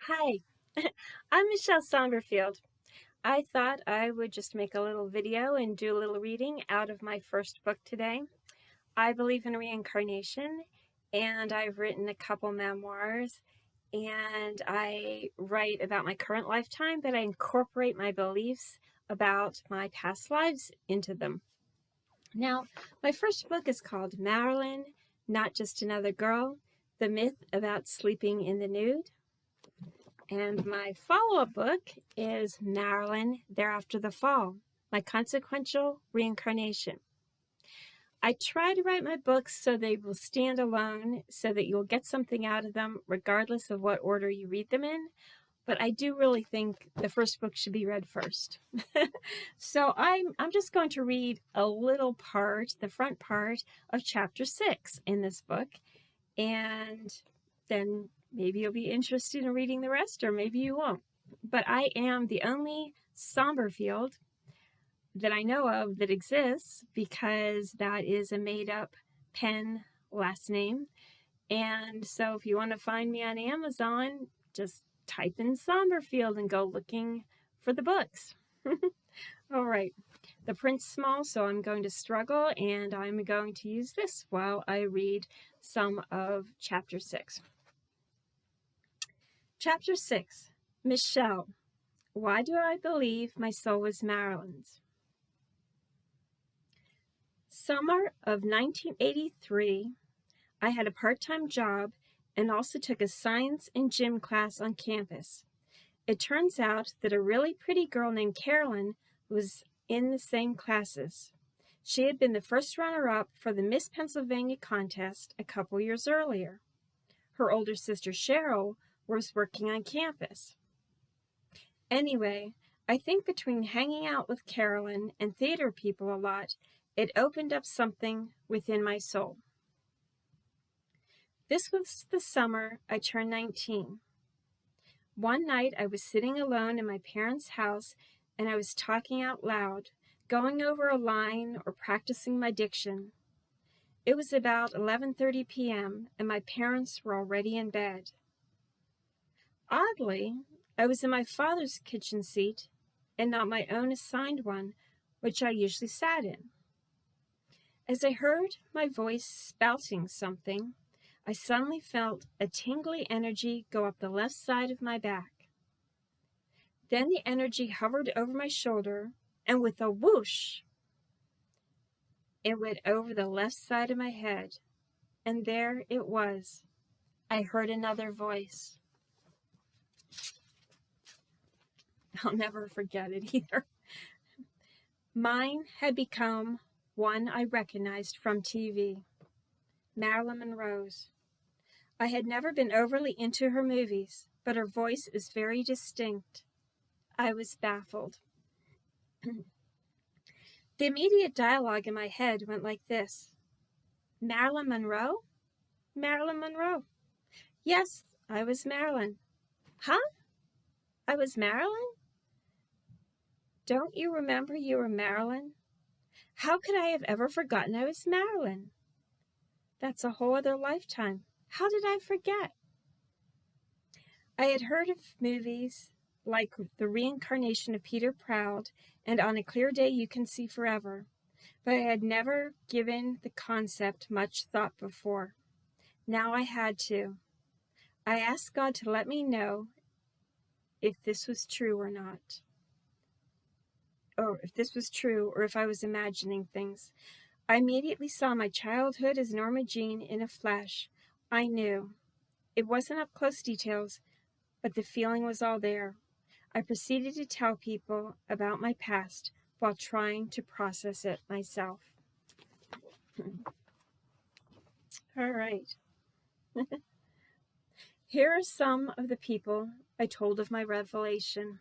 Hi, I'm Michele Saumberfield. I thought I would just make a little video and do a little reading out of my first book today. I believe in reincarnation, and I've written a couple memoirs, and I write about my current lifetime, but I incorporate my beliefs about my past lives into them. Now, my first book is called Marilyn, Not Just Another Girl, The Myth About Sleeping in the Nude. And my follow-up book is Marilyn, Thereafter the Fall, My Consequential Reincarnation. I try to write my books so they will stand alone, so that you'll get something out of them regardless of what order you read them in. But I do really think the first book should be read first. So I'm just going to read a little part, the front part of chapter 6 in this book. And then maybe you'll be interested in reading the rest, or maybe you won't. But I am the only Saumberfield that I know of that exists, because that is a made-up pen last name. And so if you want to find me on Amazon, just type in Saumberfield and go looking for the books. All right. The print's small, so I'm going to struggle, and I'm going to use this while I read some of chapter 6. Chapter 6, Michele, Why Do I Believe My Soul Was Marilyn's? Summer of 1983, I had a part-time job and also took a science and gym class on campus. It turns out that a really pretty girl named Carolyn was in the same classes. She had been the first runner-up for the Miss Pennsylvania contest a couple years earlier. Her older sister Cheryl was working on campus. Anyway, I think between hanging out with Carolyn and theater people a lot, it opened up something within my soul. This was the summer I turned 19. One night I was sitting alone in my parents' house, and I was talking out loud, going over a line or practicing my diction. It was about 11:30 p.m., and my parents were already in bed. Oddly, I was in my father's kitchen seat and not my own assigned one, which I usually sat in. As I heard my voice spouting something, I suddenly felt a tingly energy go up the left side of my back. Then the energy hovered over my shoulder, and with a whoosh, it went over the left side of my head, and there it was. I heard another voice. I'll never forget it either. Mine had become one I recognized from TV, Marilyn Monroe's. I had never been overly into her movies, but her voice is very distinct. I was baffled. The immediate dialogue in my head went like this. Marilyn Monroe? Marilyn Monroe. Yes, I was Marilyn. Huh? I was Marilyn? Don't you remember you were Marilyn? How could I have ever forgotten I was Marilyn? That's a whole other lifetime. How did I forget? I had heard of movies like The Reincarnation of Peter Proud and On a Clear Day You Can See Forever, but I had never given the concept much thought before. Now I had to. I asked God to let me know if this was true or not. Or if this was true, or if I was imagining things. I immediately saw my childhood as Norma Jean in a flash. I knew. It wasn't up close details, but the feeling was all there. I proceeded to tell people about my past while trying to process it myself. All right. Here are some of the people I told of my revelation.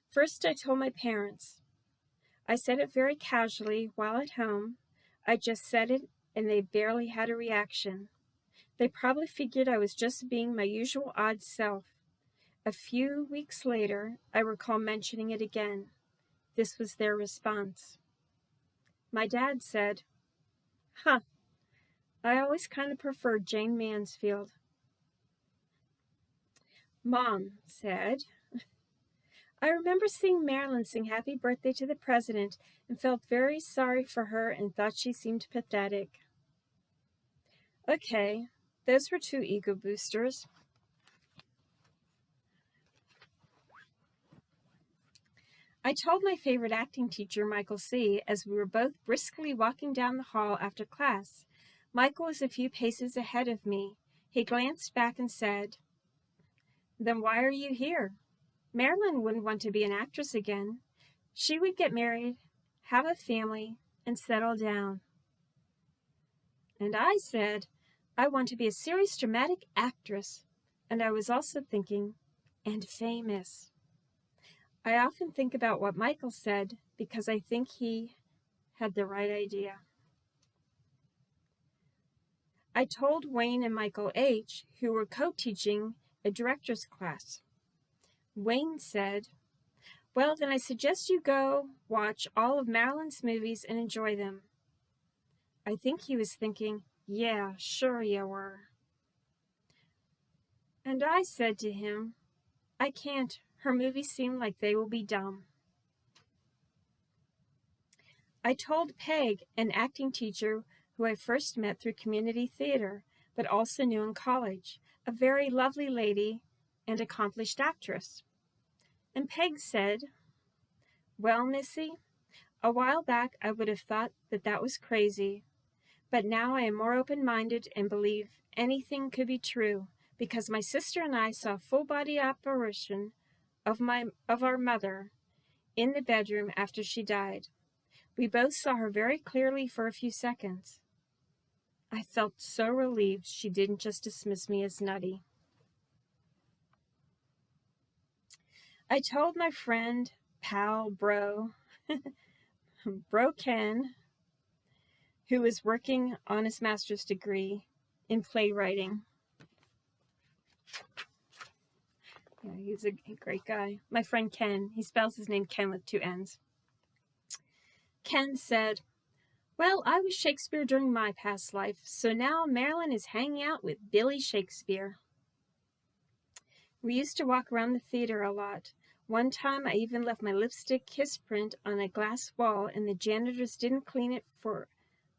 First, I told my parents. I said it very casually while at home. I just said it, and they barely had a reaction. They probably figured I was just being my usual odd self. A few weeks later, I recall mentioning it again. This was their response. My dad said, "Huh, I always kind of preferred Jane Mansfield." Mom said, I remember seeing Marilyn sing Happy Birthday to the President and felt very sorry for her and thought she seemed pathetic. Okay, those were 2 ego boosters. I told my favorite acting teacher, Michael C., as we were both briskly walking down the hall after class. Michael was a few paces ahead of me. He glanced back and said, Then why are you here? Marilyn wouldn't want to be an actress again. She would get married, have a family, and settle down. And I said, I want to be a serious dramatic actress. And I was also thinking, and famous. I often think about what Michael said because I think he had the right idea. I told Wayne and Michael H., who were co-teaching a director's class. Wayne said, Well, then I suggest you go watch all of Marilyn's movies and enjoy them. I think he was thinking, Yeah, sure you were. And I said to him, I can't. Her movies seem like they will be dumb. I told Peg, an acting teacher who I first met through community theater, but also knew in college, a very lovely lady and accomplished actress. And Peg said, Well, Missy, a while back I would have thought that was crazy, but now I am more open-minded and believe anything could be true, because my sister and I saw a full-body apparition of our mother in the bedroom after she died. We both saw her very clearly for a few seconds. I felt so relieved she didn't just dismiss me as nutty. I told my friend, pal, bro Ken, who was working on his master's degree in playwriting. Yeah, he's a great guy. My friend Ken, he spells his name Ken with 2 N's. Ken said, Well, I was Shakespeare during my past life, so now Marilyn is hanging out with Billy Shakespeare. We used to walk around the theater a lot. One time I even left my lipstick kiss print on a glass wall and the janitors didn't clean it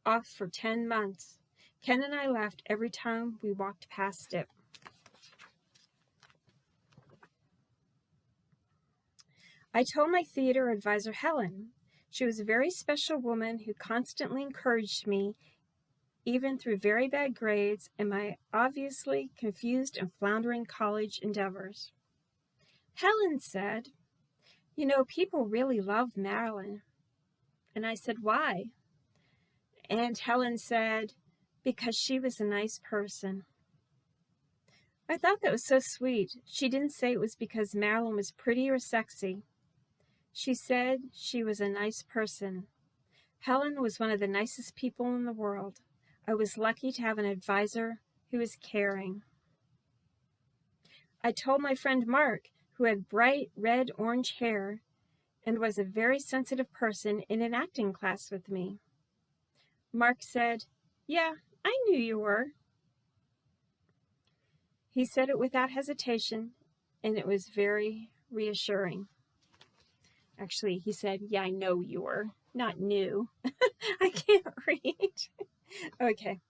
off for 10 months. Ken and I laughed every time we walked past it. I told my theater advisor, Helen. She was a very special woman who constantly encouraged me, even through very bad grades and my obviously confused and floundering college endeavors. Helen said, You know, people really love Marilyn. And I said, Why? And Helen said, Because she was a nice person. I thought that was so sweet. She didn't say it was because Marilyn was pretty or sexy. She said she was a nice person. Helen was one of the nicest people in the world. I was lucky to have an advisor who was caring. I told my friend Mark, who had bright red-orange hair and was a very sensitive person, in an acting class with me. Mark said, Yeah, I knew you were. He said it without hesitation, and it was very reassuring. Actually, he said, Yeah, I know you were, not knew. I can't read. Okay.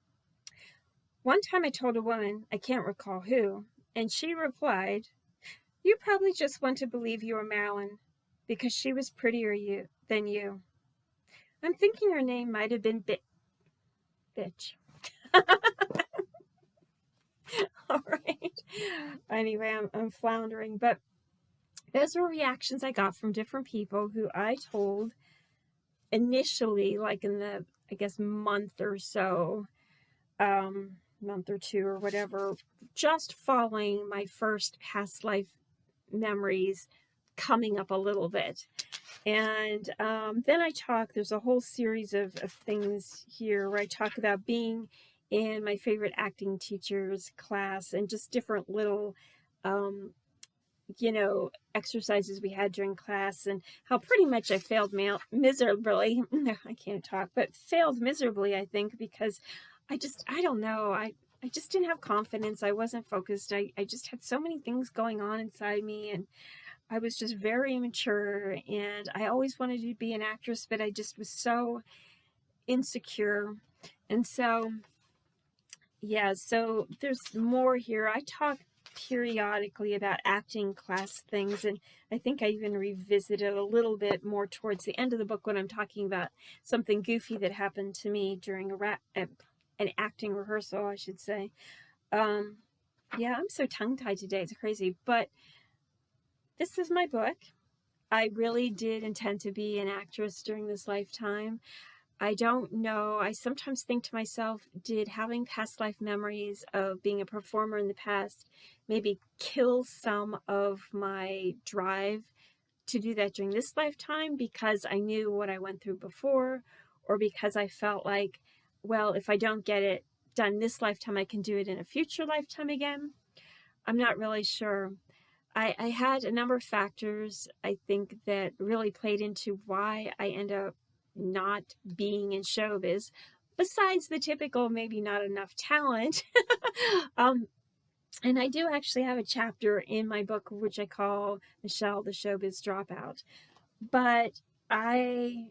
One time I told a woman, I can't recall who, and she replied, You probably just want to believe you were Marilyn because she was prettier than you. I'm thinking her name might have been Bitch. All right. Anyway, I'm floundering, but those were reactions I got from different people who I told initially, like in the, I guess, month or so, month or 2 or whatever, just following my first past life memories coming up a little bit. And then I talk, there's a whole series of things here where I talk about being in my favorite acting teacher's class and just different little exercises we had during class, and how pretty much I failed miserably. I can't talk, but failed miserably, I think, because I don't know. I I just didn't have confidence. I wasn't focused. I just had so many things going on inside me, and I was just very immature, and I always wanted to be an actress, but I just was so insecure. And so, yeah, so there's more here. I talk periodically about acting class things, and I think I even revisit it a little bit more towards the end of the book when I'm talking about something goofy that happened to me during an acting rehearsal, I should say. Yeah, I'm so tongue-tied today. It's crazy. But this is my book. I really did intend to be an actress during this lifetime. I don't know. I sometimes think to myself, did having past life memories of being a performer in the past maybe kill some of my drive to do that during this lifetime because I knew what I went through before, or because I felt like, well, if I don't get it done this lifetime, I can do it in a future lifetime again? I'm not really sure. I had a number of factors, I think, that really played into why I end up not being in showbiz, besides the typical maybe not enough talent. And I do actually have a chapter in my book which I call Michele the Showbiz Dropout. But I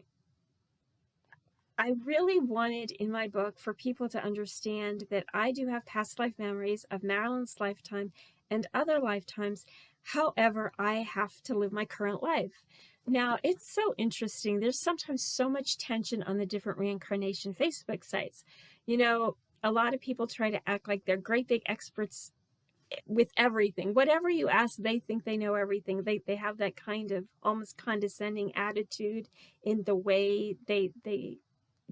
really wanted in my book for people to understand that I do have past life memories of Marilyn's lifetime and other lifetimes. However, I have to live my current life. Now, it's so interesting. There's sometimes so much tension on the different reincarnation Facebook sites. You know, a lot of people try to act like they're great big experts with everything. Whatever you ask, they think they know everything. They have that kind of almost condescending attitude in the way they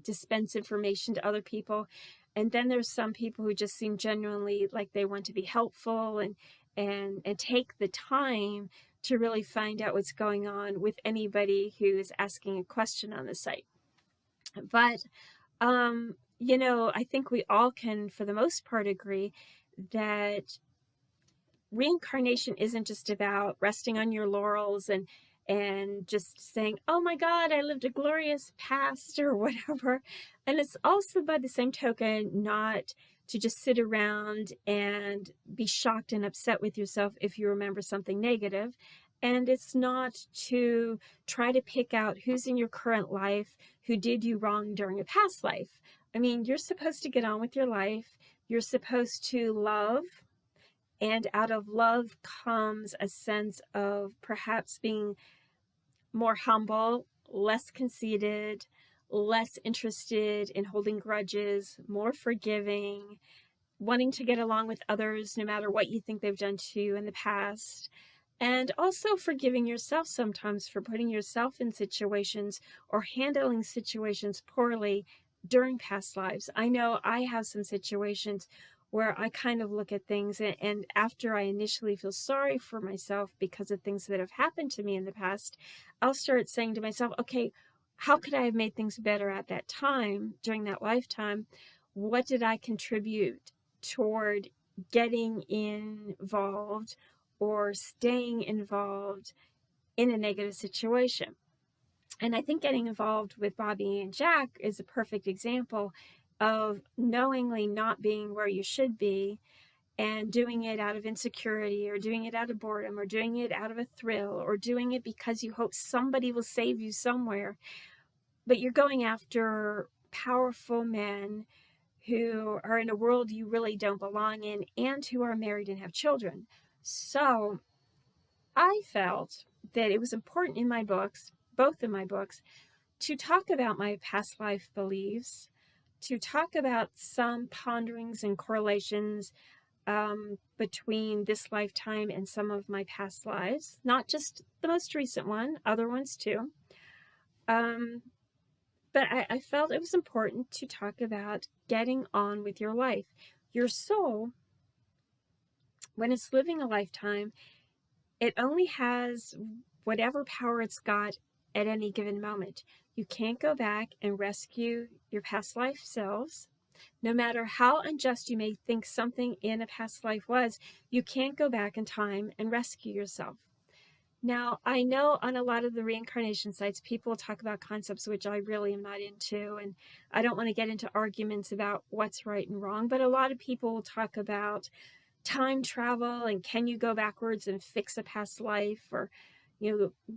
dispense information to other people. And then there's some people who just seem genuinely like they want to be helpful and take the time to really find out what's going on with anybody who is asking a question on the site. But you know, I think we all can, for the most part, agree that reincarnation isn't just about resting on your laurels and just saying, oh my God, I lived a glorious past or whatever. And it's also, by the same token, not to just sit around and be shocked and upset with yourself if you remember something negative. And it's not to try to pick out who's in your current life who did you wrong during a past life. I mean, you're supposed to get on with your life. You're supposed to love. And out of love comes a sense of perhaps being more humble, less conceited, less interested in holding grudges, more forgiving, wanting to get along with others no matter what you think they've done to you in the past. And also forgiving yourself sometimes for putting yourself in situations or handling situations poorly during past lives. I know I have some situations where I kind of look at things and after I initially feel sorry for myself because of things that have happened to me in the past, I'll start saying to myself, okay, how could I have made things better at that time during that lifetime? What did I contribute toward getting involved or staying involved in a negative situation? And I think getting involved with Bobby and Jack is a perfect example of knowingly not being where you should be and doing it out of insecurity or doing it out of boredom or doing it out of a thrill or doing it because you hope somebody will save you somewhere. But you're going after powerful men who are in a world you really don't belong in and who are married and have children. So I felt that it was important in my books, both of my books, to talk about my past life beliefs, to talk about some ponderings and correlations between this lifetime and some of my past lives, not just the most recent one, other ones too. But I felt it was important to talk about getting on with your life. Your soul, when it's living a lifetime, it only has whatever power it's got at any given moment. You can't go back and rescue your past life selves. No matter how unjust you may think something in a past life was, you can't go back in time and rescue yourself. Now, I know on a lot of the reincarnation sites, people talk about concepts which I really am not into, and I don't want to get into arguments about what's right and wrong, but a lot of people will talk about time travel and can you go backwards and fix a past life, or,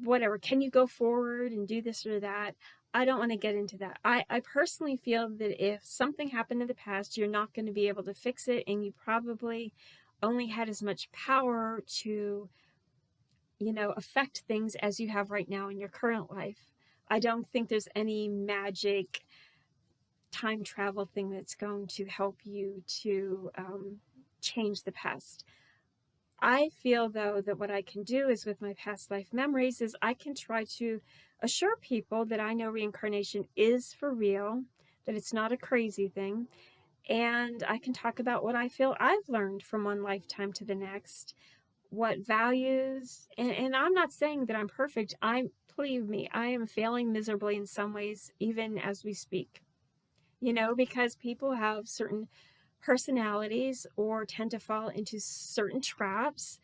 whatever. Can you go forward and do this or that? I don't want to get into that. I personally feel that if something happened in the past, you're not going to be able to fix it, and you probably only had as much power to affect things as you have right now in your current life. I don't think there's any magic time travel thing that's going to help you to change the past. I feel, though, that what I can do is with my past life memories is I can try to assure people that I know reincarnation is for real, that it's not a crazy thing, and I can talk about what I feel I've learned from one lifetime to the next, what values, and I'm not saying that I'm perfect. Believe me, I am failing miserably in some ways, even as we speak, because people have certain personalities or tend to fall into certain traps,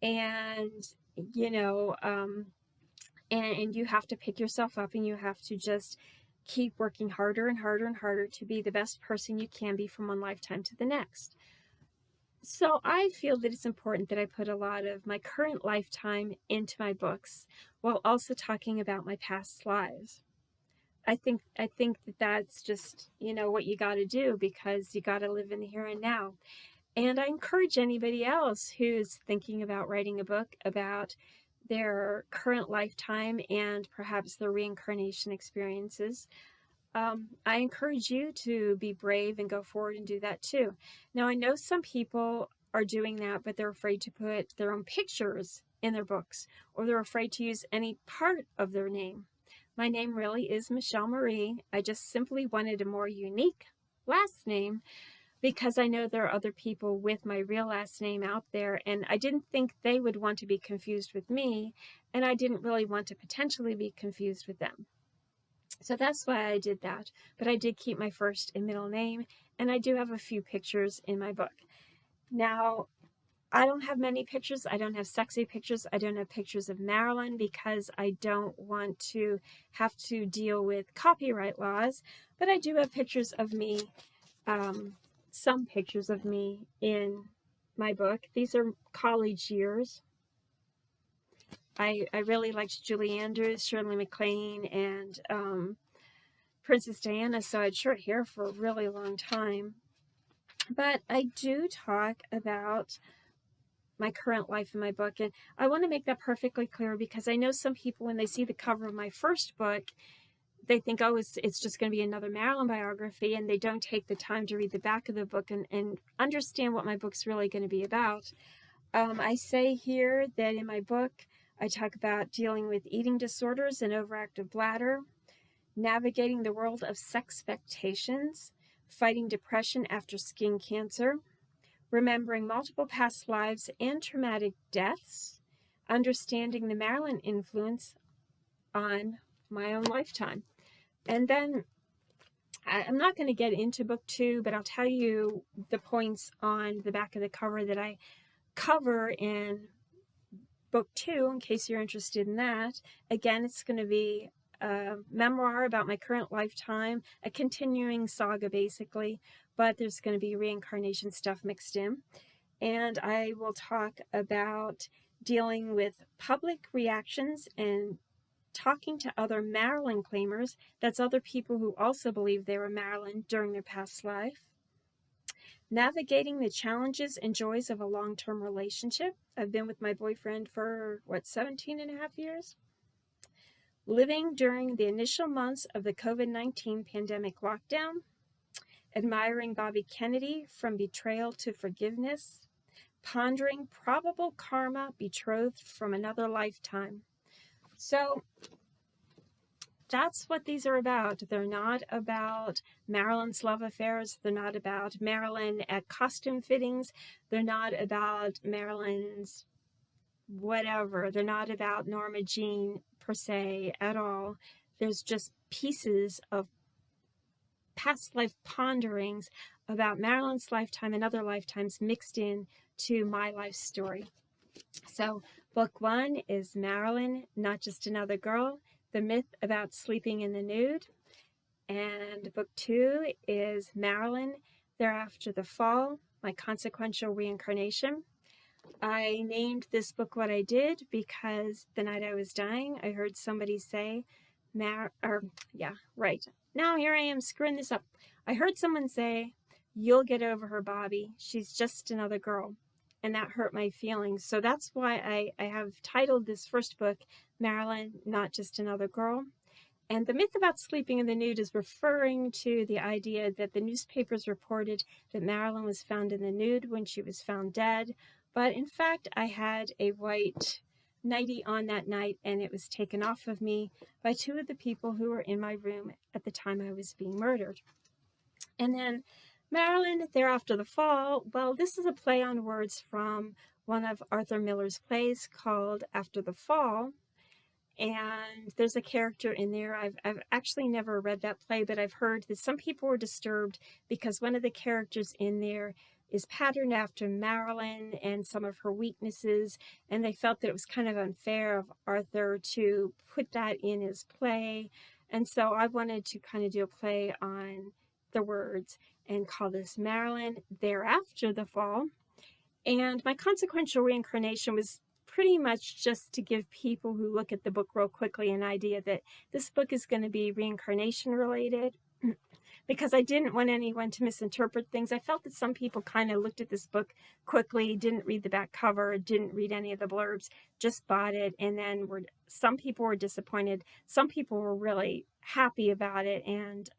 and, you know, and you have to pick yourself up, and you have to just keep working harder and harder and harder to be the best person you can be from one lifetime to the next. So I feel that it's important that I put a lot of my current lifetime into my books while also talking about my past lives. I think that that's just, what you got to do, because you got to live in the here and now. And I encourage anybody else who's thinking about writing a book about their current lifetime and perhaps their reincarnation experiences. I encourage you to be brave and go forward and do that too. Now, I know some people are doing that, but they're afraid to put their own pictures in their books, or they're afraid to use any part of their name. My name really is Michele Marie. I just simply wanted a more unique last name because I know there are other people with my real last name out there, and I didn't think they would want to be confused with me, and I didn't really want to potentially be confused with them. So that's why I did that. But I did keep my first and middle name, and I do have a few pictures in my book. Now, I don't have many pictures. I don't have sexy pictures. I don't have pictures of Marilyn because I don't want to have to deal with copyright laws. But I do have pictures of me, some pictures of me in my book. These are college years. I really liked Julie Andrews, Shirley MacLaine, and Princess Diana, so I had short hair for a really long time. But I do talk about my current life in my book, and I want to make that perfectly clear, because I know some people, when they see the cover of my first book, they think, oh, it's just going to be another Marilyn biography, and they don't take the time to read the back of the book and understand what my book's really going to be about. I say here that in my book, I talk about dealing with eating disorders and overactive bladder, navigating the world of sex expectations, fighting depression after skin cancer, remembering multiple past lives and traumatic deaths, understanding the Marilyn influence on my own lifetime. And then I'm not going to get into book 2, but I'll tell you the points on the back of the cover that I cover in book 2, in case you're interested in that. Again, it's going to be a memoir about my current lifetime, a continuing saga basically, but there's going to be reincarnation stuff mixed in. And I will talk about dealing with public reactions and talking to other Marilyn claimers. That's other people who also believe they were Marilyn during their past life. Navigating the challenges and joys of a long-term relationship. I've been with my boyfriend for, 17 and a half years? Living during the initial months of the COVID-19 pandemic lockdown. Admiring Bobby Kennedy, from betrayal to forgiveness. Pondering probable karma, betrothed from another lifetime. So that's what these are about. They're not about Marilyn's love affairs. They're not about Marilyn at costume fittings. They're not about Marilyn's whatever. They're not about Norma Jean per se at all. There's just pieces of past life ponderings about Marilyn's lifetime and other lifetimes mixed in to my life story. So book 1 is Marilyn, Not Just Another Girl, The Myth About Sleeping in the Nude. And book 2 is Marilyn, Thereafter the Fall, My Consequential Reincarnation. I named this book what I did because the night I was dying, I heard somebody say, now here I am screwing this up. I heard someone say, "You'll get over her, Bobby. She's just another girl." And that hurt my feelings. So that's why I have titled this first book, Marilyn, Not Just Another Girl. And the myth about sleeping in the nude is referring to the idea that the newspapers reported that Marilyn was found in the nude when she was found dead. But in fact, I had a white nightie on that night, and it was taken off of me by 2 of the people who were in my room at the time I was being murdered. And then Marilyn, Thereafter the Fall. Well, this is a play on words from one of Arthur Miller's plays called After the Fall. And there's a character in there. I've actually never read that play, but I've heard that some people were disturbed because one of the characters in there is patterned after Marilyn and some of her weaknesses, and they felt that it was kind of unfair of Arthur to put that in his play. And so I wanted to kind of do a play on the words and call this Marilyn, Thereafter the Fall. And my consequential reincarnation was pretty much just to give people who look at the book real quickly an idea that this book is going to be reincarnation related, because I didn't want anyone to misinterpret things. I felt that some people kind of looked at this book quickly, didn't read the back cover, didn't read any of the blurbs, just bought it, and then some people were disappointed. Some people were really happy about it and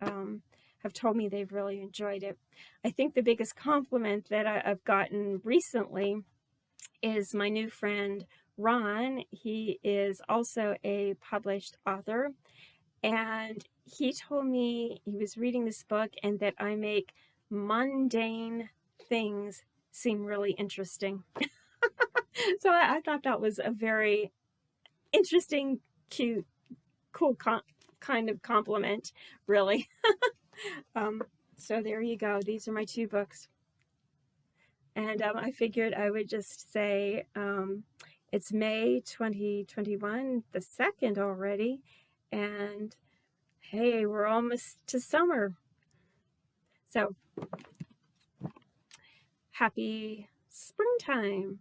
have told me they've really enjoyed it. I think the biggest compliment that I've gotten recently is my new friend Ron. He is also a published author, and he told me he was reading this book and that I make mundane things seem really interesting. So I thought that was a very interesting, cute, cool kind of compliment, really. So there you go. These are my 2 books. And I figured I would just say it's May 2021, the 2nd already. And hey, we're almost to summer. So happy springtime.